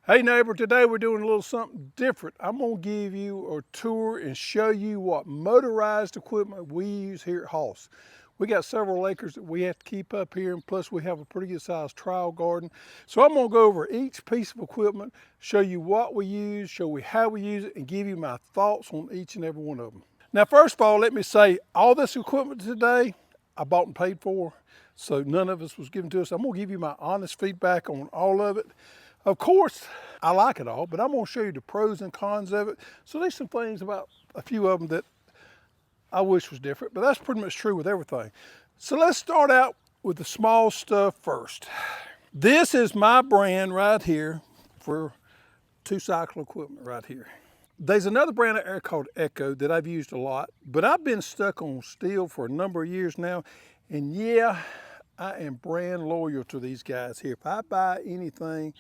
Hey neighbor, today we're doing a little something different. I'm gonna give you a tour and show you what motorized equipment we use here at Hoss. We got several acres that we have to keep up here, and plus we have a pretty good sized trial garden. So I'm gonna go over each piece of equipment, show you what we use, show you how we use it, and give you my thoughts on each and every one of them. Now first of all, let me say, all this equipment today, I bought and paid for, so none of us was given to us. I'm gonna give you my honest feedback on all of it. Of course, I like it all, but I'm gonna show you the pros and cons of it. So there's some things about a few of them that I wish was different, but that's pretty much true with everything. So let's start out with the small stuff first. This is my brand right here for two-cycle equipment right here. There's another brand out there called Echo that I've used a lot, but I've been stuck on Stihl for a number of years now, and yeah, I am brand loyal to these guys here. If I buy anything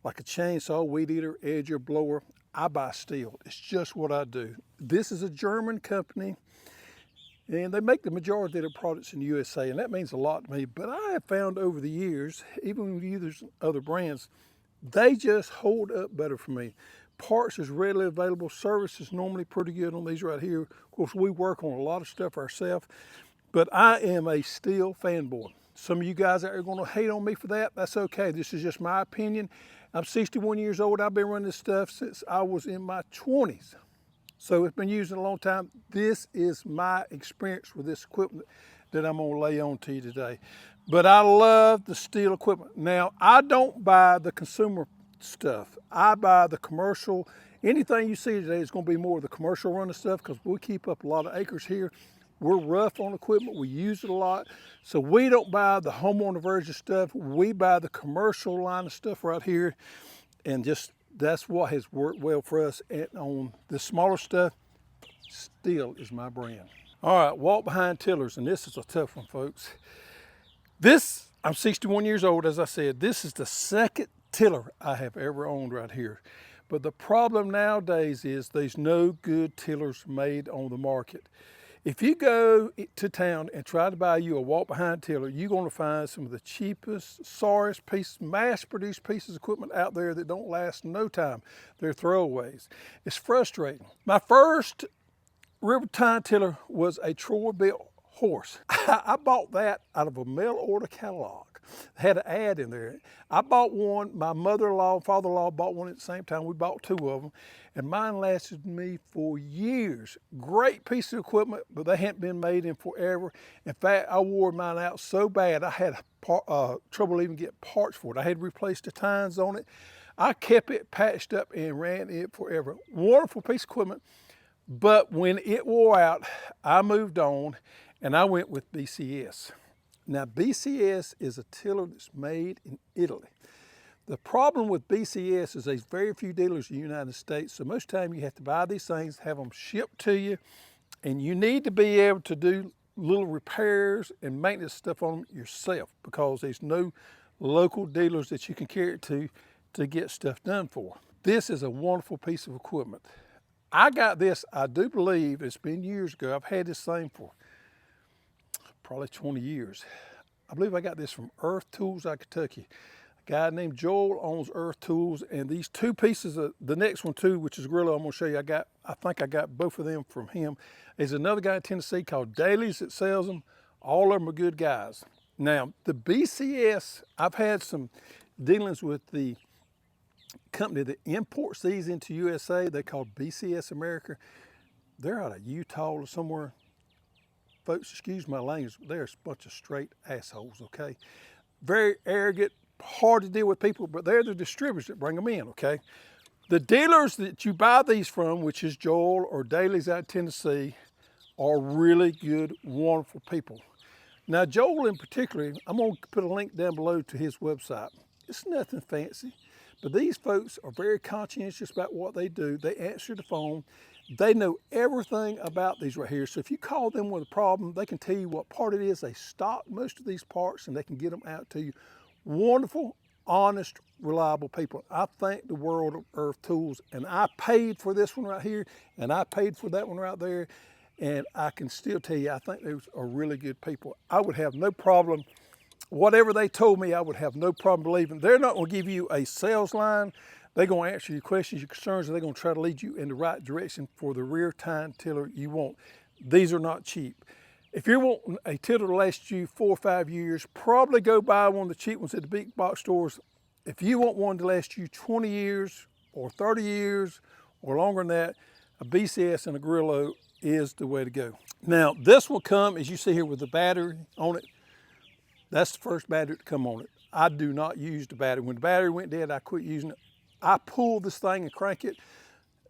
like a chainsaw, weed eater, edger, blower, I buy Stihl. It's just what I do. This is a German company, and they make the majority of their products in the USA, and that means a lot to me. But I have found over the years, even with there's other brands, they just hold up better for me. Parts is readily available. Service is normally pretty good on these right here. Of course, we work on a lot of stuff ourselves, but I am a Stihl fanboy. Some of you guys out there are gonna hate on me for that. That's okay. This is just my opinion. I'm 61 years old. I've been running this stuff since I was in my 20s. So it's been used in a long time. This is my experience with this equipment that I'm gonna lay on to you today. But I love the Stihl equipment. Now, I don't buy the consumer stuff. I buy the commercial. Anything you see today is gonna be more of the commercial running stuff because we keep up a lot of acres here. We're rough on equipment, we use it a lot. So we don't buy the homeowner version stuff, we buy the commercial line of stuff right here. And just, that's what has worked well for us. And on the smaller stuff, Stihl is my brand. All right, walk behind tillers, and this is a tough one, folks. This, I'm 61 years old, as I said, this is the second tiller I have ever owned right here. But the problem nowadays is there's no good tillers made on the market. If you go to town and try to buy you a walk-behind tiller, you're gonna find some of the cheapest, sorriest pieces, mass-produced pieces of equipment out there that don't last no time. They're throwaways. It's frustrating. My first river tine tiller was a Troy-built horse. I bought that out of a mail order catalog. It had an ad in there. I bought one, my mother-in-law and father-in-law bought one at the same time. We bought two of them, and mine lasted me for years. Great piece of equipment, but they hadn't been made in forever. In fact, I wore mine out so bad, I had trouble even getting parts for it. I had to replace the tines on it. I kept it patched up and ran it forever. Wonderful piece of equipment, but when it wore out, I moved on and I went with BCS. Now, BCS is a tiller that's made in Italy. The problem with BCS is there's very few dealers in the United States, so most of the time you have to buy these things, have them shipped to you, and you need to be able to do little repairs and maintenance stuff on them yourself because there's no local dealers that you can carry it to get stuff done for. This is a wonderful piece of equipment. I got this, I do believe, it's been years ago. I've had this thing for probably 20 years. I believe I got this from Earth Tools out of Kentucky. A guy named Joel owns Earth Tools, and these two pieces, the next one too, which is Grillo, I'm gonna show you, I think I got both of them from him. There's another guy in Tennessee called Dailies that sells them. All of them are good guys. Now, the BCS, I've had some dealings with the company that imports these into USA. They're called BCS America. They're out of Utah or somewhere. Folks, excuse my language, but they're a bunch of straight assholes, okay? Very arrogant, hard to deal with people, but they're the distributors that bring them in, okay? The dealers that you buy these from, which is Joel or Dailies out of Tennessee, are really good, wonderful people. Now, Joel in particular, I'm gonna put a link down below to his website. It's nothing fancy, but these folks are very conscientious about what they do. They answer the phone. They know everything about these right here. So if you call them with a problem, they can tell you what part it is. They stock most of these parts and they can get them out to you. Wonderful, honest, reliable people. I thank the world of Earth Tools, and I paid for this one right here and I paid for that one right there. And I can still tell you, I think those are really good people. I would have no problem whatever they told me, I would have no problem believing. They're not going to give you a sales line. They're going to answer your questions, your concerns, and they're going to try to lead you in the right direction for the rear tine tiller you want. These are not cheap. If you're wanting a tiller to last you 4 or 5 years, probably go buy one of the cheap ones at the big box stores. If you want one to last you 20 years or 30 years or longer than that, a BCS and a Grillo is the way to go. Now, this will come, as you see here, with the battery on it. That's the first battery to come on it. I do not use the battery. When the battery went dead, I quit using it. I pull this thing and crank it.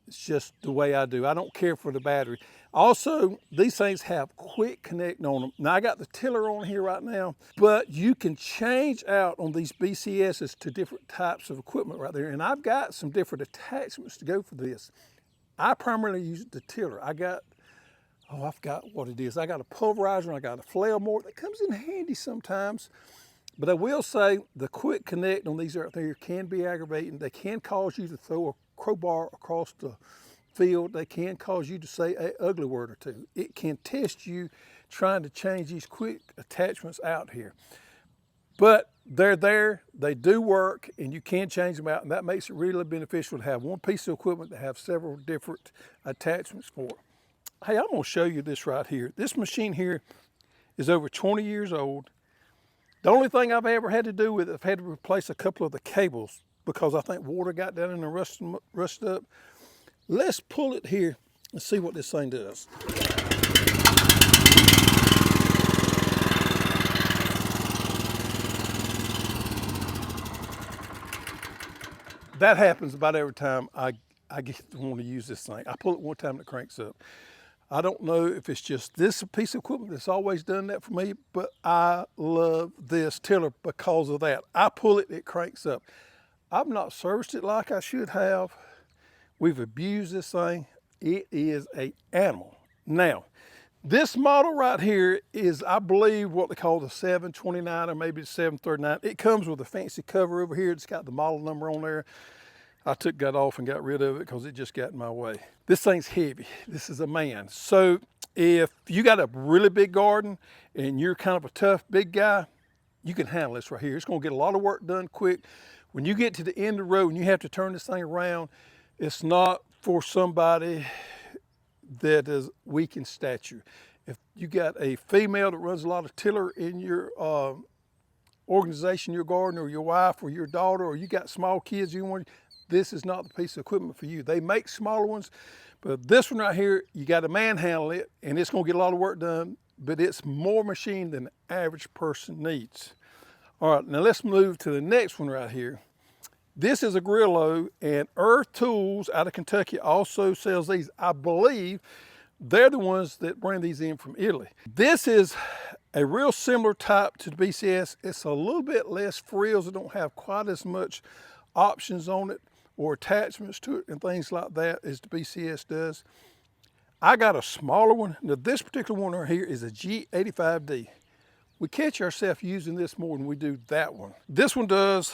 It's just the way I do. I don't care for the battery. Also, these things have quick connect on them. Now, I got the tiller on here right now, but you can change out on these BCSs to different types of equipment right there. And I've got some different attachments to go for this. I primarily use the tiller. I forgot what it is. I got a pulverizer and I got a flail mower that comes in handy sometimes. But I will say the quick connect on these out there can be aggravating. They can cause you to throw a crowbar across the field. They can cause you to say an ugly word or two. It can test you trying to change these quick attachments out here. But they're there, they do work, and you can change them out, and that makes it really beneficial to have one piece of equipment to have several different attachments for it. Hey, I'm gonna show you this right here. This machine here is over 20 years old. The only thing I've ever had to do with it, I've had to replace a couple of the cables because I think water got down in and rusted up. Let's pull it here and see what this thing does. That happens about every time I get to want to use this thing. I pull it one time and it cranks up. I don't know if it's just this piece of equipment that's always done that for me, but I love this tiller because of that. I pull it, it cranks up. I've not serviced it like I should have. We've abused this thing. It is an animal. Now, this model right here is, I believe, what they call the 729 or maybe the 739. It comes with a fancy cover over here. It's got the model number on there. I took that off and got rid of it because it just got in my way. This thing's heavy. This is a man. So if you got a really big garden and you're kind of a tough big guy, you can handle this right here. It's gonna get a lot of work done quick. When you get to the end of the road and you have to turn this thing around, it's not for somebody that is weak in stature. If you got a female that runs a lot of tiller in your organization, your garden, or your wife or your daughter, or you got small kids, this is not the piece of equipment for you. They make smaller ones, but this one right here, you got to manhandle it, and it's gonna get a lot of work done, but it's more machine than the average person needs. All right, now let's move to the next one right here. This is a Grillo, and Earth Tools out of Kentucky also sells these. I believe they're the ones that bring these in from Italy. This is a real similar type to the BCS. It's a little bit less frills. It don't have quite as much options on it or attachments to it and things like that as the BCS does. I got a smaller one. Now this particular one right here is a G85D. We catch ourselves using this more than we do that one. This one does,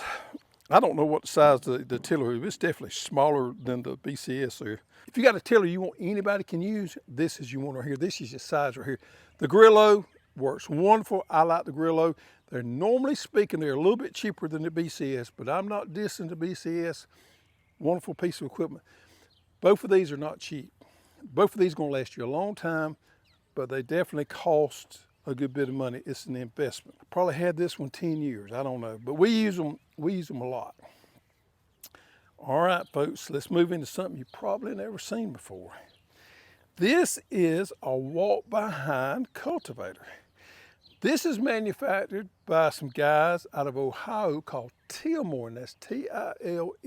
I don't know what the size the tiller is. It's definitely smaller than the BCS there. If you got a tiller you want anybody can use, this is your one right here. This is your size right here. The Grillo works wonderful. I like the Grillo. They're normally speaking, they're a little bit cheaper than the BCS, but I'm not dissing the BCS. Wonderful piece of equipment. Both of these are not cheap. Both of these are gonna last you a long time, but they definitely cost a good bit of money. It's an investment. I probably had this one 10 years, I don't know, but we use them a lot. All right, folks, let's move into something you've probably never seen before. This is a walk-behind cultivator. This is manufactured by some guys out of Ohio called Tilmor, and that's T-I-L-M-O-R-E.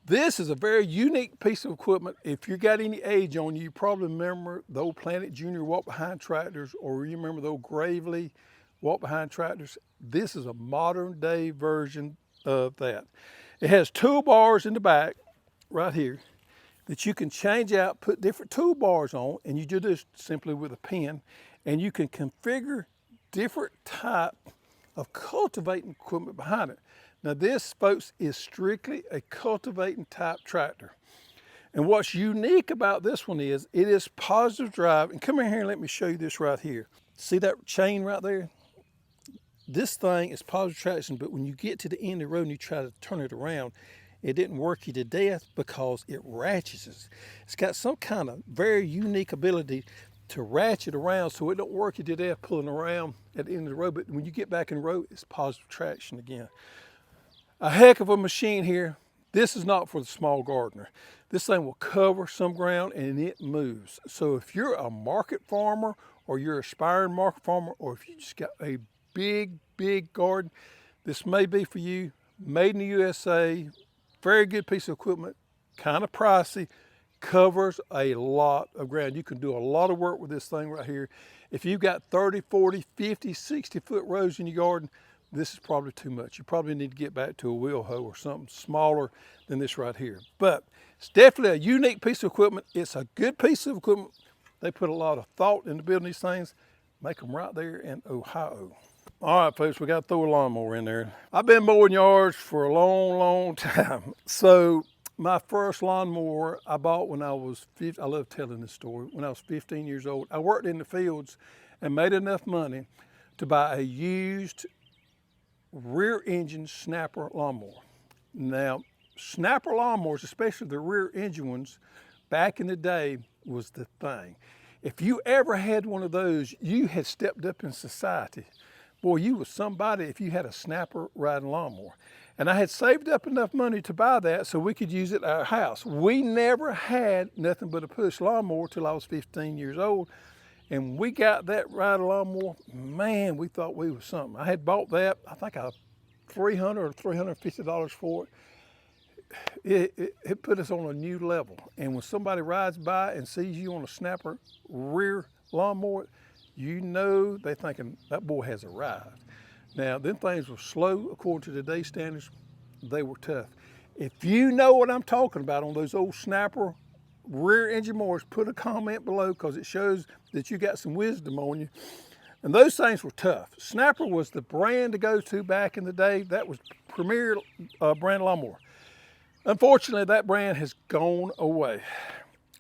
This is a very unique piece of equipment. If you got any age on you, you probably remember the old Planet Junior walk-behind tractors, or you remember the old Gravely walk-behind tractors. This is a modern day version of that. It has toolbars in the back right here that you can change out, put different toolbars on, and you do this simply with a pen, and you can configure different type of cultivating equipment behind it. Now this, folks, is strictly a cultivating type tractor. And what's unique about this one is it is positive drive. And come in here and let me show you this right here. See that chain right there? this thing is positive traction, but when you get to the end of the road and you try to turn it around, it didn't work you to death because it ratchets. It's got some kind of very unique ability to ratchet around so it don't work you to death pulling around at the end of the road, but when you get back in the road, it's positive traction again. A heck of a machine here. This is not for the small gardener. This thing will cover some ground and it moves. So if you're a market farmer or you're an aspiring market farmer, or if you just got a big garden, this may be for you. Made in the USA, very good piece of equipment, kind of pricey, covers a lot of ground. You can do a lot of work with this thing right here. If you've got 30, 40, 50, 60 foot rows in your garden, this is probably too much. You probably need to get back to a wheel hoe or something smaller than this right here. But it's definitely a unique piece of equipment. It's a good piece of equipment. They put a lot of thought into building these things. Make them right there in Ohio. All right, folks, we got to throw a lawnmower in there. I've been mowing yards for a long time. So my first lawnmower I bought when I was 15, I love telling this story, when I was 15 years old. I worked in the fields and made enough money to buy a used rear engine snapper lawnmower. Now, snapper lawnmowers, especially the rear engine ones, back in the day was the thing. If you ever had one of those, you had stepped up in society. Boy, you was somebody if you had a snapper riding lawnmower. And I had saved up enough money to buy that so we could use it at our house. We never had nothing but a push lawnmower till I was 15 years old. And we got that ride lawnmower, man, we thought we was something. I had bought that, I think $300 or $350 for it. It put us on a new level. And when somebody rides by and sees you on a snapper rear lawnmower, you know they thinking that boy has arrived. Now, them things were slow according to today's standards. They were tough. If you know what I'm talking about on those old snapper rear engine mowers, put a comment below because it shows that you got some wisdom on you. And those things were tough. Snapper was the brand to go to back in the day. That was premier brand lawnmower. Unfortunately, that brand has gone away.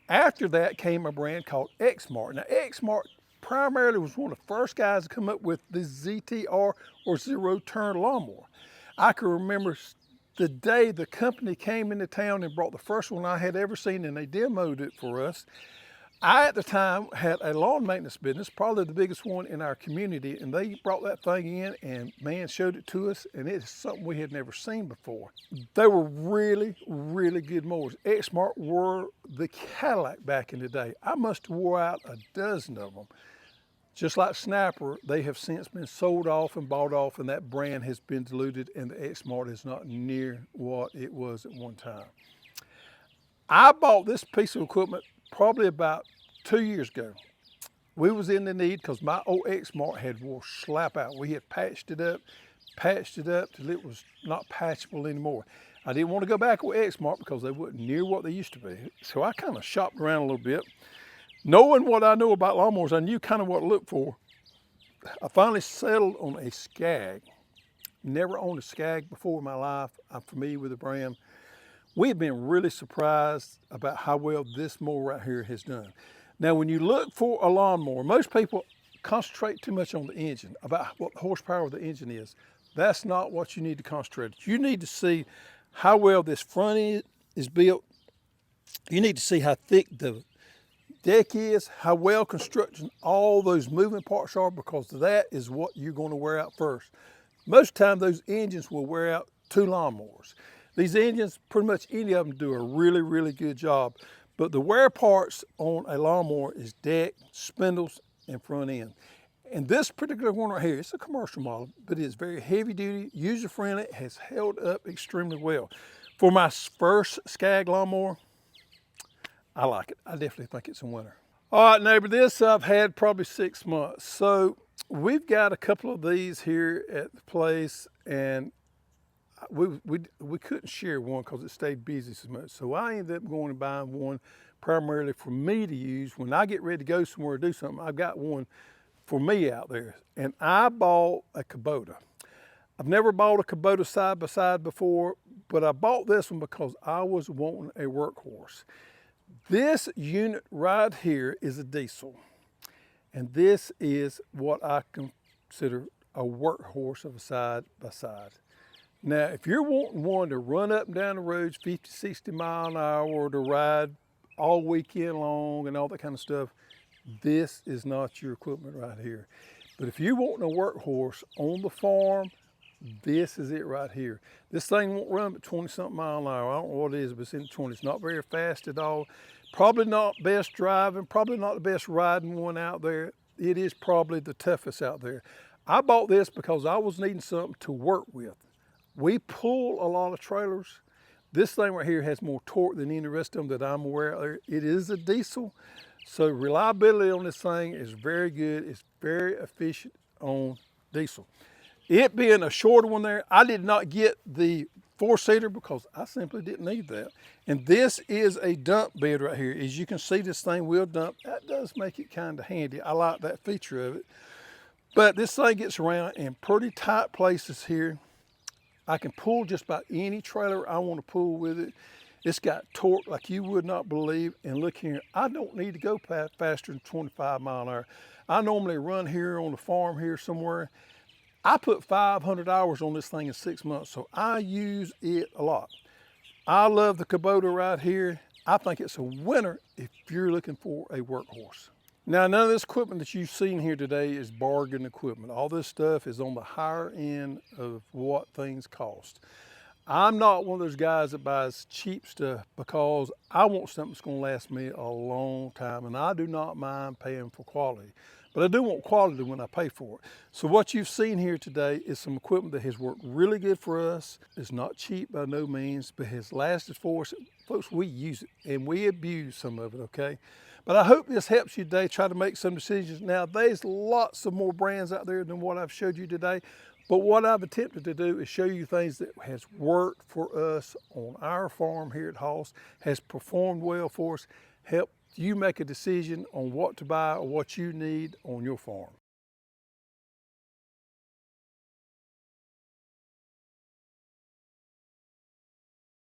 After that came a brand called Exmark. Now, Exmark primarily was one of the first guys to come up with the ZTR or zero turn lawnmower. I can remember the day the company came into town and brought the first one I had ever seen, and they demoed it for us. I, at the time, had a lawn maintenance business, probably the biggest one in our community, and they brought that thing in and, man, showed it to us, and it's something we had never seen before. They were really good mowers. Exmark were the Cadillac back in the day. I must have wore out a dozen of them. Just like Snapper, they have since been sold off and bought off, and that brand has been diluted, and the Exmark is not near what it was at one time. I bought this piece of equipment probably about 2 years ago. We was in the need because my old Exmark had wore slap out. We had patched it up till it was not patchable anymore. I didn't want to go back with Exmark because they wasn't near what they used to be. So I kind of shopped around a little bit. Knowing what I know about lawnmowers, I knew kind of what to look for. I finally settled on a SCAG. Never owned a SCAG before in my life. I'm familiar with the brand. We've been really surprised about how well this mower right here has done. Now, when you look for a lawnmower, most people concentrate too much on the engine, about what the horsepower of the engine is. That's not what you need to concentrate on. You need to see how well this front end is built. You need to see how thick the deck is, how well constructed all those moving parts are, because that is what you're going to wear out first. Most of the time, those engines will wear out two lawnmowers. These engines, pretty much any of them do a really good job, but the wear parts on a lawnmower is deck, spindles, and front end. And this particular one right here, it's a commercial model, but it's very heavy duty, user friendly, has held up extremely well. For my first SCAG lawnmower, I like it. I definitely think it's a winner. All right, neighbor, this I've had probably 6 months. So we've got a couple of these here at the place, and we couldn't share one because it stayed busy so much. So I ended up going and buying one primarily for me to use. When I get ready to go somewhere or do something, I've got one for me out there. And I bought a Kubota. I've never bought a Kubota side by side before, but I bought this one because I was wanting a workhorse. This unit right here is a diesel, and this is what I consider a workhorse of a side by side. Now, if you're wanting one to run up and down the roads 50, 60 mile an hour, or to ride all weekend long and all that kind of stuff, this is not your equipment right here. But if you're wanting a workhorse on the farm, this is it right here. This thing won't run at 20-something mile an hour. I don't know what it is, but it's in the 20s. Not very fast at all. Probably not best driving, probably not the best riding one out there. It is probably the toughest out there. I bought this because I was needing something to work with. We pull a lot of trailers. This thing right here has more torque than any rest of them that I'm aware of. It is a diesel, so reliability on this thing is very good. It's very efficient on diesel. It being a shorter one there, I did not get the 4-seater because I simply didn't need that. And this is a dump bed right here. As you can see, this thing will dump. That does make it kind of handy. I like that feature of it. But this thing gets around in pretty tight places here. I can pull just about any trailer I want to pull with it. It's got torque like you would not believe. And look here, I don't need to go faster than 25 mile an hour. I normally run here on the farm here somewhere. I put 500 hours on this thing in 6 months, so I use it a lot. I love the Kubota right here. I think it's a winner if you're looking for a workhorse. Now, none of this equipment that you've seen here today is bargain equipment. All this stuff is on the higher end of what things cost. I'm not one of those guys that buys cheap stuff because I want something that's going to last me a long time, and I do not mind paying for quality. But I do want quality when I pay for it. So what you've seen here today is some equipment that has worked really good for us. It's not cheap by no means, but has lasted for us. Folks, we use it and we abuse some of it, okay? But I hope this helps you today. Try to make some decisions. Now, there's lots of more brands out there than what I've showed you today. But what I've attempted to do is show you things that has worked for us on our farm here at Hoss, has performed well for us, help you make a decision on what to buy or what you need on your farm.